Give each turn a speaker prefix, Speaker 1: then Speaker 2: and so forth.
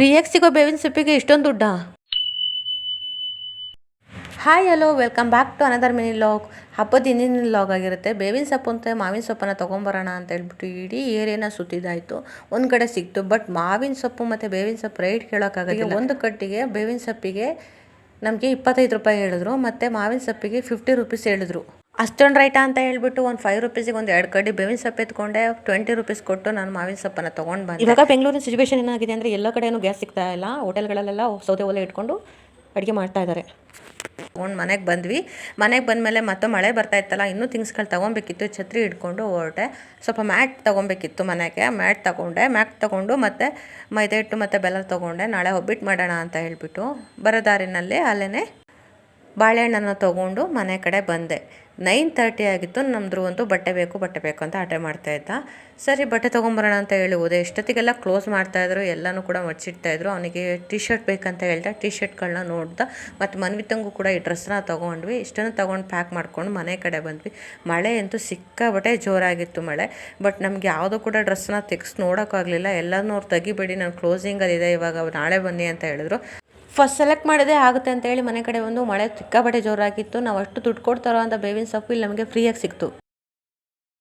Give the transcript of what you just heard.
Speaker 1: ಫ್ರೀಯಾಗಿ ಸಿಗೋ ಬೇವಿನ ಸೊಪ್ಪಿಗೆ ಇಷ್ಟೊಂದು ದುಡ್ಡಾ? Hi hello welcome back to another mini vlog. ಹಬ್ಬದ ಹಿಂದಿನ ಲಾಗ್ ಆಗಿರುತ್ತೆ. ಬೇವಿನ ಸೊಪ್ಪು ಅಂತ ಮಾವಿನ ಸೊಪ್ಪನ್ನು ತೊಗೊಂಬರೋಣ ಅಂತ ಹೇಳ್ಬಿಟ್ಟು ಇಡೀ ಏರಿಯಾನ ಸುತ್ತಿದ್ದಾಯಿತು. ಒಂದು ಕಡೆ ಸಿಕ್ತು, ಬಟ್ ಮಾವಿನ ಸೊಪ್ಪು ಮತ್ತು ಬೇವಿನ ಸೊಪ್ಪು ರೇಟ್ ಕೇಳೋಕ್ಕಾಗತ್ತಿಲ್ಲ. ಒಂದು ಕಟ್ಟಿಗೆ ಬೇವಿನ ಸೊಪ್ಪಿಗೆ ನಮಗೆ 25 ರೂಪಾಯಿ ಹೇಳಿದ್ರು, ಮತ್ತು ಮಾವಿನ ಸೊಪ್ಪಿಗೆ 50 ರುಪೀಸ್ ಹೇಳಿದ್ರು. ಅಷ್ಟೊಂದು ರೈಟಾ ಅಂತ ಹೇಳ್ಬಿಟ್ಟು ಒಂದು 5 ರುಪೀಸಿಗೆ ಒಂದು 2 ಕಡ್ಡಿ ಬೇವಿನ ಸೊಪ್ಪು ಎತ್ಕೊಂಡೆ. 20 ರುಪೀಸ್ ಕೊಟ್ಟು ನಾನು ಮಾವಿನ ಸೊಪ್ಪನ್ನು ತೊಗೊಂಡು ಬಂದೆ. ಇವಾಗ ಬೆಂಗಳೂರಿನ ಸಿಚುವೇಶನ್ ಏನಾಗಿದೆ ಅಂದರೆ ಎಲ್ಲ ಕಡೆಯೂ ಗ್ಯಾಸ್ ಸಿಗ್ತಾ ಇಲ್ಲ. ಹೋಟೆಲ್ಗಳಲ್ಲೆಲ್ಲ ಸೌದೆ ಒಲೆ ಇಟ್ಕೊಂಡು ಅಡುಗೆ ಮಾಡ್ತಾ ಇದ್ದಾರೆ. ತೊಗೊಂಡು ಮನೆಗೆ ಬಂದ್ವಿ. ಮನೆಗೆ ಬಂದಮೇಲೆ ಮತ್ತೆ ಮಳೆ ಬರ್ತಾ ಇತ್ತಲ್ಲ, ಇನ್ನೂ ಥಿಂಗ್ಸ್ಗಳು ತೊಗೊಬೇಕಿತ್ತು. ಛತ್ರಿ ಹಿಡ್ಕೊಂಡು ಹೊರಟೆ. ಸ್ವಲ್ಪ ಮ್ಯಾಟ್ ತೊಗೊಬೇಕಿತ್ತು ಮನೆಗೆ. ಮ್ಯಾಟ್ ತೊಗೊಂಡು ಮತ್ತು ಮೈದಾ ಹಿಟ್ಟು ಮತ್ತು ಬೆಲ್ಲ ತೊಗೊಂಡೆ. ನಾಳೆ ಒಬ್ಬಿಟ್ಟು ಮಾಡೋಣ ಅಂತ ಹೇಳ್ಬಿಟ್ಟು ಬರೋ ದಾರಿನಲ್ಲಿ ಅಲ್ಲೇ ಬಾಳೆಹಣ್ಣನ್ನು ತೊಗೊಂಡು ಮನೆ ಕಡೆ ಬಂದೆ. 9:30 ಆಗಿತ್ತು. ನಮ್ಮ ಧ್ರುವಂತೂ ಬಟ್ಟೆ ಬೇಕು ಅಂತ ಆಟ ಮಾಡ್ತಾಯಿದ್ದ. ಸರಿ ಬಟ್ಟೆ ತೊಗೊಂಬರೋಣ ಅಂತ ಹೇಳಿ ಹೋದೆ. ಇಷ್ಟೊತ್ತಿಗೆಲ್ಲ ಕ್ಲೋಸ್ ಮಾಡ್ತಾಯಿದ್ರು, ಎಲ್ಲನೂ ಕೂಡ ಮಡ್ಚಿಡ್ತಾಯಿದ್ರು. ಅವನಿಗೆ ಟಿ ಶರ್ಟ್ ಬೇಕಂತ ಹೇಳ್ದೆ. ಟಿ ಶರ್ಟ್ಗಳನ್ನ ನೋಡ್ದೆ. ಮತ್ತು ಮನ್ವಿತಂಗೂ ಕೂಡ ಈ ಡ್ರೆಸ್ನ ತೊಗೊಂಡ್ವಿ. ಇಷ್ಟನ್ನು ತೊಗೊಂಡು ಪ್ಯಾಕ್ ಮಾಡ್ಕೊಂಡು ಮನೆ ಕಡೆ ಬಂದ್ವಿ. ಮಳೆ ಅಂತೂ ಸಿಕ್ಕಾಬಟ್ಟೆ ಜೋರಾಗಿತ್ತು ಮಳೆ. ಬಟ್ ನಮ್ಗೆ ಯಾವುದೂ ಕೂಡ ಡ್ರೆಸ್ನ ತೆಗೆಸಿ ನೋಡೋಕ್ಕಾಗಲಿಲ್ಲ. ಎಲ್ಲನೂ ಅವ್ರು ತೆಗಿಬೇಡಿ, ನಾನು ಕ್ಲೋಸಿಂಗಲ್ಲಿದೆ, ಇವಾಗ ನಾಳೆ ಬನ್ನಿ ಅಂತ ಹೇಳಿದ್ರು. ಫಸ್ಟ್ ಸೆಲೆಕ್ಟ್ ಮಾಡಿದೆ ಆಗುತ್ತೆ ಅಂತೇಳಿ ಮನೆ ಕಡೆ ಬಂದು ಮಳೆ ಸಿಕ್ಕಾಪಟ್ಟೆ ಜೋರಾಗಿತ್ತು. ನಾವು ಅಷ್ಟು ದುಡ್ಡು ಕೊಡ್ತಾರೋ ಅಂತ ಬೇವಿನ ಸೊಪ್ಪು ಇಲ್ಲಿ ನಮಗೆ ಫ್ರೀಯಾಗಿ ಸಿಕ್ತು.